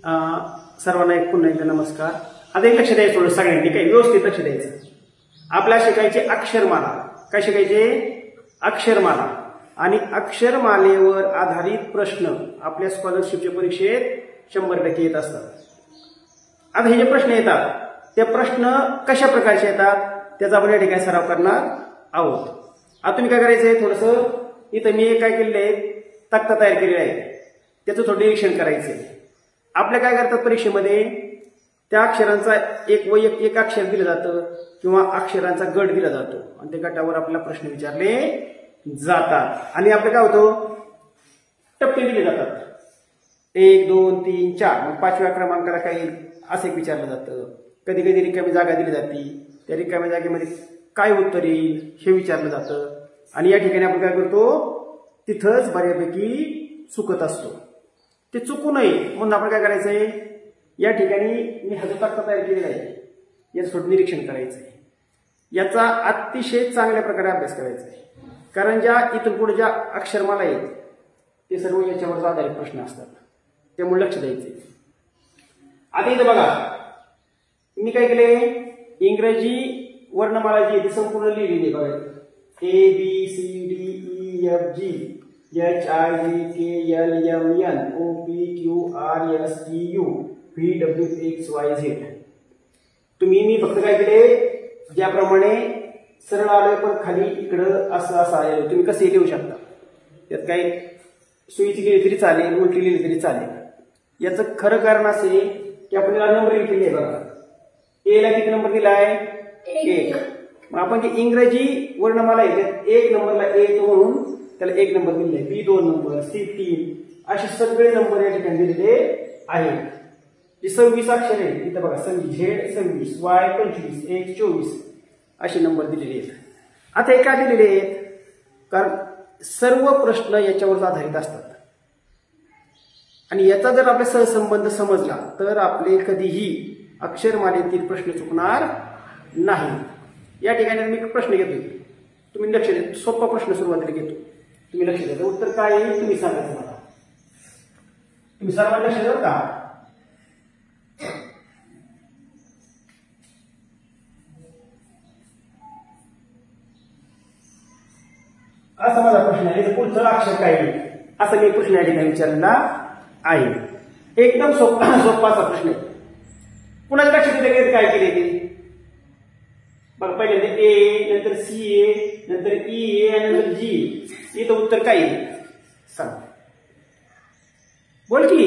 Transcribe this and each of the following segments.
सर्वांना पुन्हा एकदा नमस्कार. आता एक लक्ष द्यायचं थोडं सगळ्यांनी, काही व्यवस्थित लक्ष द्यायचं. आपल्याला शिकायचे अक्षरमाला. काय शिकायचे? अक्षरमाला. आणि अक्षरमालेवर आधारित प्रश्न आपल्या स्कॉलरशिपच्या परीक्षेत 100% येत असतात. आता हे जे प्रश्न येतात ते प्रश्न कशा प्रकारचे येतात त्याचा आपण या ठिकाणी सराव करणार आहोत. आता तुम्ही काय करायचंय, थोडंसं इथं मी काय केलेलं आहे, तक्ता तयार केलेला आहे, त्याचं थोडं निरीक्षण करायचंय. आपल्या काय करतात परीक्षेमध्ये, त्या अक्षरांचा एक अक्षर दिलं जातं किंवा अक्षरांचा गट दिला जातो आणि त्या गटावर आपल्याला प्रश्न विचारले जातात. आणि आपलं काय होतं, टप्पे दिले जातात, 1 2 3 4. मग 5व्या क्रमांकाला काही असं एक विचारलं जातं. कधी कधी रिकामी जागा दिली जाते, त्या रिकाम्या जागेमध्ये काय उत्तर येईल हे विचारलं जातं. आणि या ठिकाणी आपण काय करतो, तिथंच बऱ्यापैकी चुकत असतो. ते चुकू नये म्हणून आपण काय करायचंय, या ठिकाणी मी हा जो तक्ता तयार केलेला आहे याचं थोडं निरीक्षण करायचंय. याचा अतिशय चांगल्या प्रकारे अभ्यास करायचा आहे. कारण ज्या इथून पुढे ज्या अक्षरमाला आहेत ते सर्व याच्यावर आधारित प्रश्न असतात, त्यामुळे लक्ष द्यायचंय. आता इथं बघा, मी काय केले, इंग्रजी वर्णमाला जी आहे ती संपूर्ण लिहिलेली आहे. बघा, ABCDEFG HIJKLMNOPQRSTU VWXYZ. मी फक्त काय केले, ज्याप्रमाणे सरळ आलोय पण खाली इकडं असं आलेलं, तुम्ही कसे लिहू शकता. त्यात काही सुईची लिहिली तरी चालेल, उलटी लिहिली तरी चालेल. याचं खरं कारण असे की आपण याला नंबरिंग केली आहे. बघा, ए ला किती नंबर दिलाय? 1. मग आपण जे इंग्रजी वर्णमाला आहे त्यात 1 नंबरला A म्हणून त्याला 1 नंबर दिलाय, B 2 नंबर, C 3, असे सगळे नंबर या ठिकाणी दिलेले आहेत. जे 26 अक्षर आहे इथं बघा, Z 26, Y 25, X 24 असे नंबर दिलेले आहेत. आता हे का दिलेले आहेत? कारण सर्व प्रश्न याच्यावर आधारित असतात आणि याचा जर आपला सहसंबंध समजला तर आपले कधीही अक्षरमालेतील प्रश्न चुकणार नाही. या ठिकाणी मी प्रश्न घेतोय, तुम्ही लक्ष द्या. सोपा प्रश्न सुरुवातीला घेतो, तुम्ही लक्ष द्या. उत्तर काय आहे तुम्ही सांगायचं मला. तुम्ही सर्वांना लक्ष द्या का? असा माझा प्रश्न आहे. पुढचं अक्षर काय आहे असं मी प्रश्न या ठिकाणी विचारलेला आहे. एकदम सोपा असा प्रश्न आहे. पुन्हा लक्षात येते काय केले ते बघा. पहिल्यांदा A, नंतर C A, नंतर E A आणि नंतर G. इथं उत्तर काय आहे सांग, बोल की.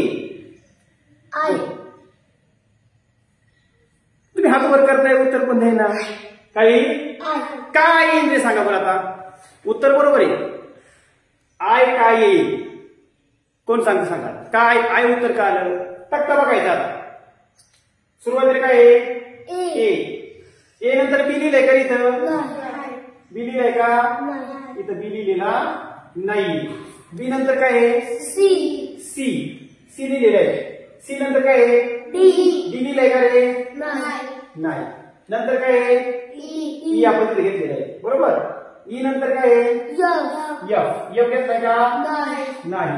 तुम्ही हात वर करताय, उत्तर पण नाही ना. काय येईल ते सांगा बरं. आता उत्तर बरोबर आहे. आय काय येईल कोण सांगतं सांगा. काय आय उत्तर काय आलं? तक्ता बघायचा. आता सुरुवातीला काय आहे? ए नंतर बी लिहिलंय का इथं? बी लिहिलंय का इथं? बी लिहिलेला नाही. बी नंतर काय आहे? सी लिहिलेलं आहे. सी नंतर काय आहे? डी लिहिलंय का रे? नाही. नंतर काय आहे? ई आपण तिथे घेतलेलं आहे, बरोबर. ई नंतर काय आहे? एफ घेतलाय का? नाही.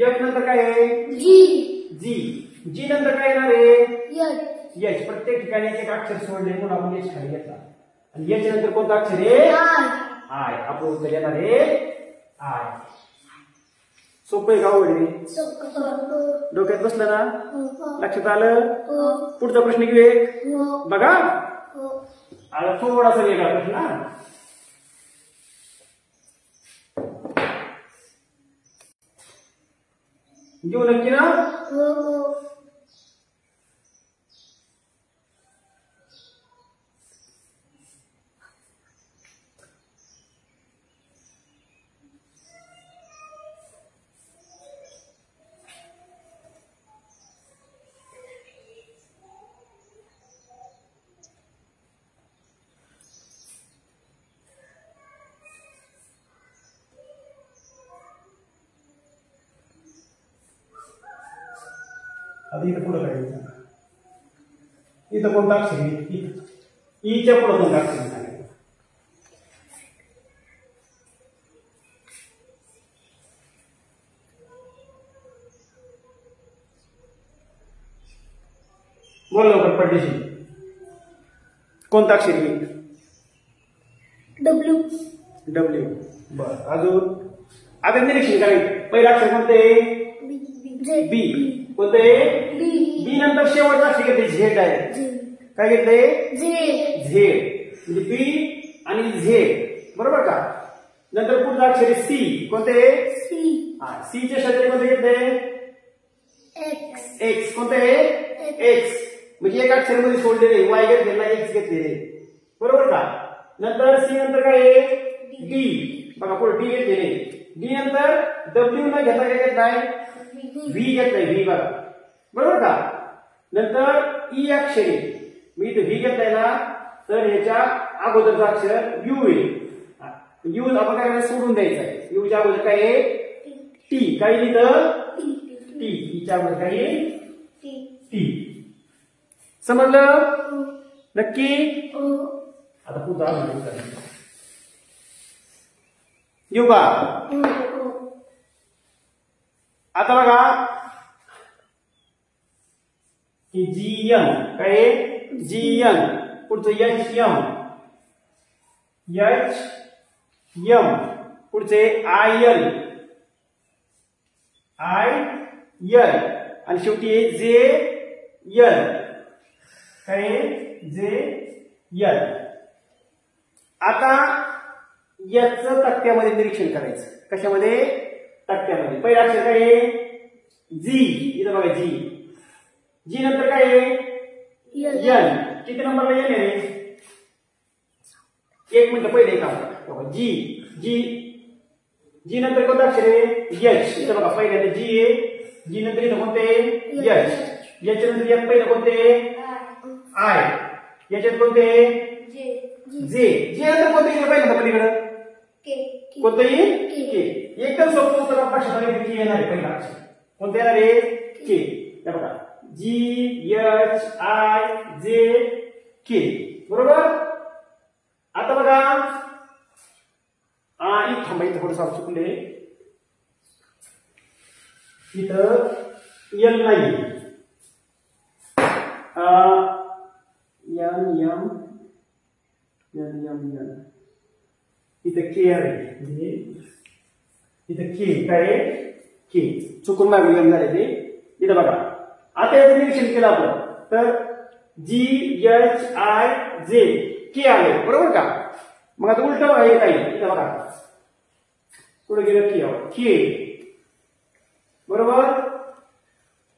एफ नंतर काय आहे? जी नंतर काय येणार आहे? एच. प्रत्येक ठिकाणी एक अक्षर सोडले म्हणून आपण एच खाली घेतला. आणि एच नंतर कोणतं अक्षर आहे? आय. आपलं उत्तर येणार आहे आय. सोपं आहे का वडील? डोक्यात बसलं ना? लक्षात आलं? पुढचा प्रश्न घेऊ एक. बघा, आता थोडासा वेगळा प्रश्न. घेऊ नक्की ना? आता इथं पुढं काय इथं कोणता अक्षर आहे? ईच्या पुढं कोणता अक्षर आहे? बोल लवकर पडदेशी. कोणता अक्षर आहे? डब्ल्यू. डब्ल्यू. बर, अजून आता निरीक्षण करायचं. पहिलं अक्षर कोणते? बी. कोणते? बी नंतर शेवटचा अक्षर घेतले झेड आहे. काय घेतले? झेड. म्हणजे बी आणि झेड, बरोबर का? नंतर पुढचा अक्षर आहे सी. कोणते? सी चे शब्द कोणते घेतले? एक्स. कोणते? एक्स. म्हणजे एक अक्षर मध्ये सोडलेले, वाय घेतलेला, एक्स घेतलेले, बरोबर का? नंतर सी नंतर काय आहे? डी. बघा पुढे डी घेतलेले. डी नंतर डब्ल्यू न घेता काय घेतलाय? व्ही घेतलाय. व्ही बघा, बरोबर का? नंतर ई अक्षर आहे. मी इथे व्ही घेतलाय ना, तर ह्याच्या अगोदरचा अक्षर यू आहे. यू आपण काय करायचं? सोडून द्यायचं आहे. यूच्या अगोदर काय आहे? टी. काय लिहितं? टी. ईच्या अगोदर काय आहे? टी. समजलं? नक्की? आता पुढचा येऊ का? आता बघा की जीएम काय? जीएम. पुढचं एच एम. पुढचे आय एल आणि शेवटी जे एल. काय? J L. आता याचं तक्त्यामध्ये निरीक्षण करायचं. कशामध्ये? तक्त्यामध्ये. पहिला अक्षर काय आहे? जी. इथं बघा जी. जी नंतर काय आहे? एन. किती नंबरला एन आहे? एक मिनिट पहिले काम. जी. जी नंतर कोणतं अक्षर आहे? एच. इथं बघा पहिल्यांदा जी आहे. जी नंतर इथं कोणते? एच. एच नंतर एन पहिलं कोणते? आय. याच्यात कोणते? जे. जे नंतर कोणते येईल पहिल्यांदा पलीकडं? कोणतं येईल? के. एकदम सोपं उत्तर लक्षात के येणार आहे. पहिला अक्षर कोणतं येणार आहे? के. हे बघा जी एच आय जे के, बरोबर? आता बघा थांबा, इथं थोडंसं चुकले. इथं एल नाही. एम इथं के आहे. इथं के काय? के. चुकून मागून एम झाले ते. इथं बघा. आता याचं निरीक्षण केलं आपण तर जी एच आय जे के आले, बरोबर का? मग आता उलट आहे काही. इथं बघा पुढे गेलं के. बरोबर?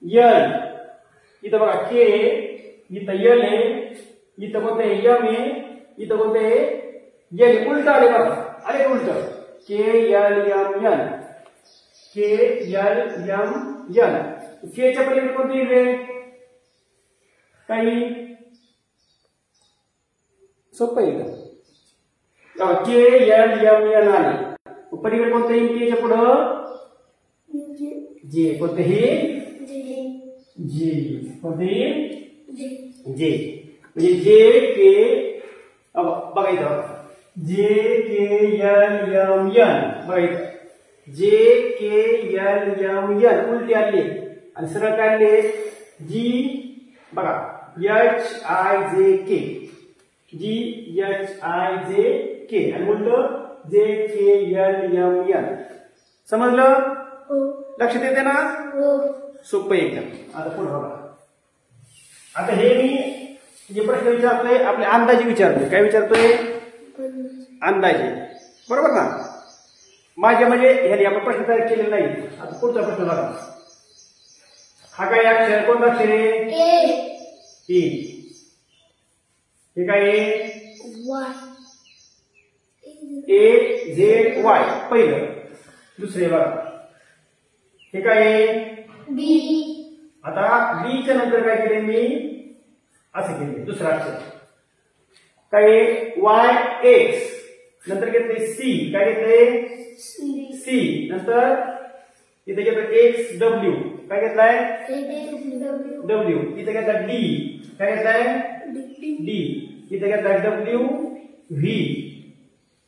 एल. इथं बघा के. इथं एल आहे. इथं कोणतं आहे? एम आहे. इथं कोणतं आहे? एल. उलट आले बघा. आले उलट. के एल एम एन. के एल एम एन. के च्या पलीकडे कोणती येईल? काही सोपं आहे का? के एल एम एन आले. पलीकडे कोणतं येईल? के च्या पुढं जे. कोणतेही जे. कोणतेही जे. म्हणजे जे के बघा इथं जे के एल एम एन. बघा इथं जे के एल एम एन उलटी आली आणि सरळ काढले जी. बघा H I J K. G H I J के आणि उलट जे के एल एम एन. समजलं? लक्षात येते ना? सोपं एकदम. आता पुढे बघा. आता हे मी जे प्रश्न विचारतोय आपले अंदाजे विचारतोय. काय विचारतोय? अंदाजे, बरोबर ना? माझ्या म्हणजे ह्याने आपण प्रश्न तयार केलेला नाही. आता पुढचा प्रश्न बघा. हा काय अक्षर? कोणता अक्षर आहे? ए. हे काय आहे? ए झेड वाय पहिलं. दुसरे बघा हे काय आहे? बी. आता बीच्या नंतर काय केले मी? असं केले दुसरा अक्षर काय? Y x. नंतर घेतले सी. काय घेतले? सी. नंतर इथे घेतलं एक्स डब्ल्यू. काय घेतलाय? डब्ल्यू. इथे घेतला डी. काय घेतलाय? डी. इथे घेतला डब्ल्यू व्ही.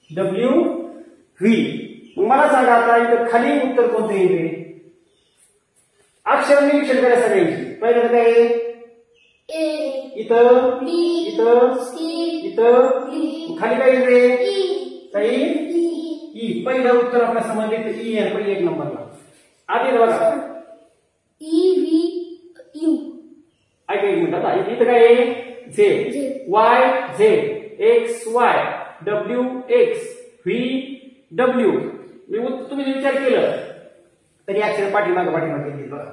W V. मला सांगा आता इथं खाली उत्तर कोणतं येईल? अक्षर निरीक्षण करा सगळ्यांची. पहिलं काय? इथं इथं इथं खाली काय येईल रे? काही ई. पहिलं उत्तर आपल्या समजले ई आहे पहिली 1 नंबरला. आधी बघा ऐका एक मिनिट. आता इथं काय आहे? Z Y Z x Y W x V W. तुम्ही विचार केलं तरी अक्षर पाठीमागे येईल. बघा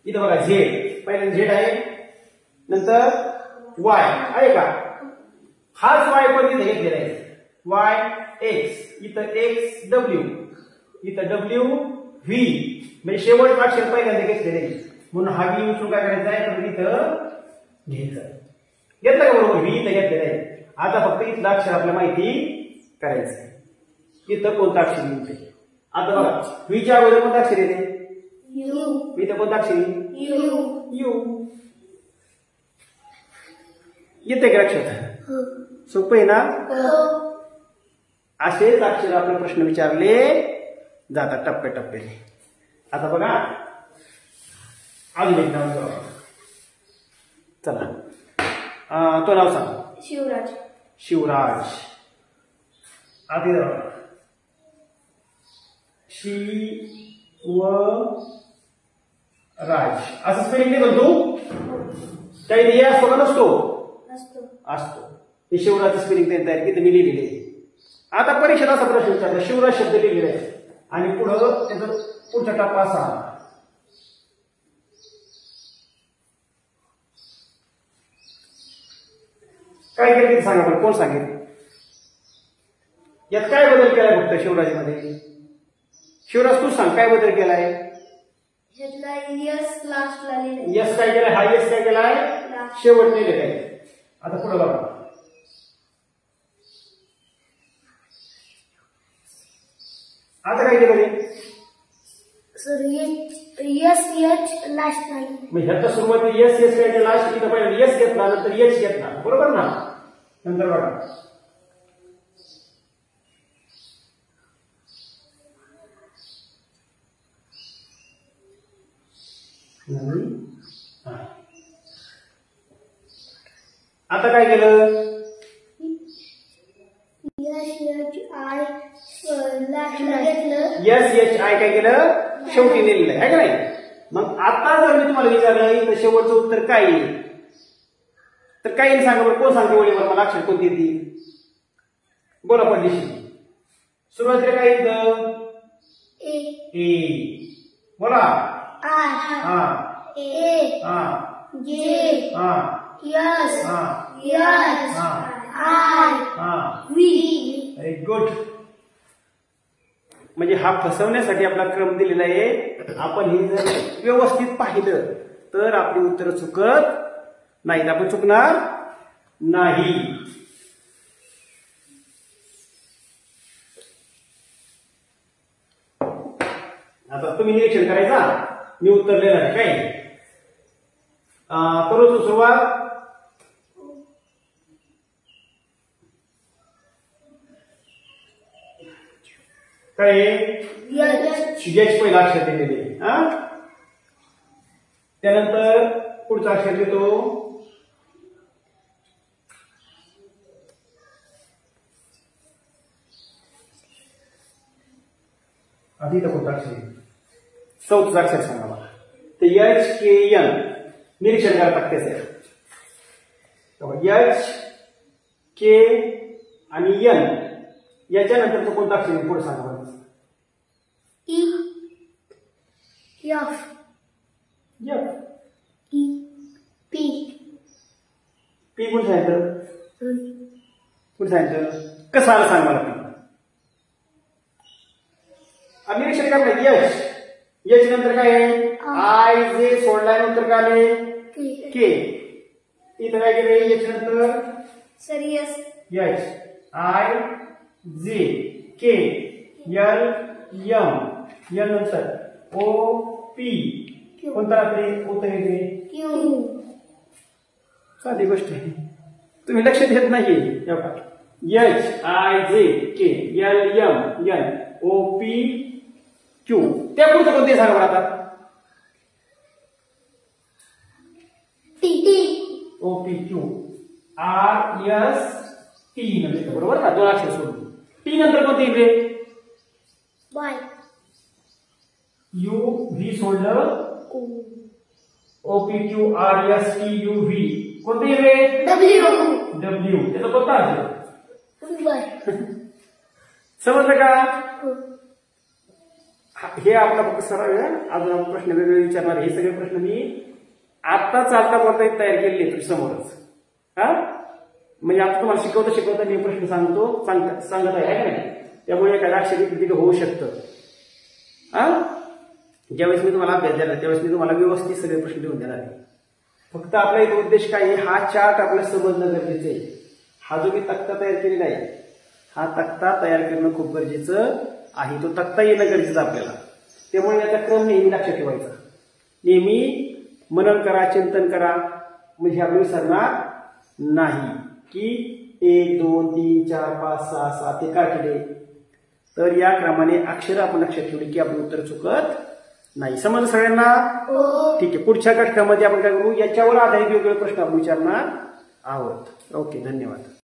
इथं बघा झेड पहिल्यांदा झेड आहे नंतर वाय आहे का? हाच वाय पण तिथे घेतलेला आहे. वाय एक्स इथं एक्स डब्ल्यू इथं डब्ल्यू व्ही म्हणजे शेवटचं अक्षर पहिल्यांदा घेतलेले आहे. म्हणून हा व्ही उचलून काय करायचं आहे तर इथं घ्यायचं. घेतलं का बरोबर? व्ही इथं घेतलेलं आहे. आता फक्त इथलं अक्षर आपल्याला माहिती करायचं आहे. इथं कोणतं अक्षर येते? आता बघा व्हीच्या अगोदर कोणतं अक्षर येते? इथं कोणतं अक्षर यू. येते का लक्षात? सोपं आहे ना? असेच अक्षर आपले प्रश्न विचारले जातात टप्प्याटप्प्याने. आता बघा अजून एक नाव चला. तो नाव सांग. शिवराज. आधी राज असं स्पेलिंग नाही तू? काही हे असतो का नसतो? असतो. हे शिवराजचं स्पेलिंग त्यांनी तयार केलं मी लिहिलेले आहे. आता परीक्षेत असा प्रश्न विचारला शिवराज शब्द लिहिलेला आहे आणि पुढं त्याचा पुढचा टप्पा असा काय केलं ते सांगा बरं. कोण सांगेल? यात काय बदल केलाय फक्त शिवराजमध्ये? शिवराज तू सांग काय बदल केलाय? यस काय केलाय? हा यस काय केलाय? शेवट लिहिलेला आहे. आता पुढे बघा आता काय केलं सर? यस एच लास्ट नाही. मग ह्याचा सुरुवाती यस यस काय लास्ट इथं पहिला यस घेतला नंतर एच घेतला बरोबर ना? नंतर बघा आता काय केलं? यस एच आय काय केलं? शेवटी लिहिलेलं आहे का नाही? मग आता जर मी तुम्हाला विचारलं तर शेवटचं उत्तर काय येईल तर काय येईल सांगा बरं. कोण सांगते ओळीवर मला अक्षर कोणती येतील? बोला पडलीशी. सुरुवातीला काय येतं? ए. बोला. हा जे हा यस हा यस आय हा. व्ही. Very good. म्हणजे हा फसवण्यासाठी आपला क्रम दिलेला आहे. आपण हे जर व्यवस्थित पाहिलं तर आपली उत्तरं चुकत नाहीत. आपण चुकणार नाही. आता तुम्ही निरीक्षण करायचा. मी उत्तर लिहिलं आहे काय? करू सुरुवात. काय यच पहिला अक्षर दिलेले. त्यानंतर पुढचा अक्षर देतो आधी तर कोणता अक्षर? चौथं अक्षर सांगा मला. तर एच के एन निरीक्षण करा पट्ट्याचे. एच के आणि एन याच्यानंतरचं कोणता अक्षर पुढे सांगा मला. F E P. पी कोण सांगितलं? कोण सांगितलं? कसं आलं सांग मला. पी निरीक्षण करा. यश यच नंतर काय आहे? आय जे सोडल्यानंतर काय आले? के. इथं काय केलं? यच नंतर sir yes H I J K L M L नंतर ओ पी. कोणता राहते? उत्तर येते क्यू. साधी गोष्ट आहे. तुम्ही लक्ष देत नाही. H I J K L M N O P Q. त्या पुढचं कोणते सांगा आता? टी. OPQRST नंतर बरोबर ना 2 अक्षर सोडून टी नंतर कोणते येईल रे Y UV सोडलं OPQRSTUV कोणते येईल रे W W त्याचा कोणता असेल Y समजलं का हे आपला फक्त सराव आहे अजून आपण प्रश्न वेगवेगळे विचारणार हे सगळे प्रश्न मी आता चालता बोलता तयार केलेले तुझ्या समोरच हा म्हणजे आता तुम्हाला शिकवता मी प्रश्न सांगत आहे का नाही त्यामुळे एखाद्या अक्षरी कृती होऊ शकतं हा ज्यावेळेस मी तुम्हाला अभ्यास द्यायला त्यावेळेस मी तुम्हाला व्यवस्थित सगळे प्रश्न देऊन देणार आहे फक्त आपला एक उद्देश काय आहे हा चार्ट आपल्याला समजणं गरजेचं आहे हा जो मी तक्ता तयार केलेला आहे हा तक्ता तयार करणं खूप गरजेचं आहे तो तक्ता येणं गरजेचं आपल्याला त्यामुळे याचा क्रम नेहमी लक्षात ठेवायचा नेहमी मनन करा चिंतन करा म्हणजे आपण विसरणार नाही की 1 2 3 4 5 6 7 हे का केले तर या क्रमाने अक्षर आपण लक्षात ठेवली की आपलं उत्तर चुकत नाही समज सगळ्यांना ठीक आहे पुढच्या कक्षामध्ये आपण काय करू याच्यावर आधारित वेगवेगळे प्रश्न आपण विचारणार आहोत ओके धन्यवाद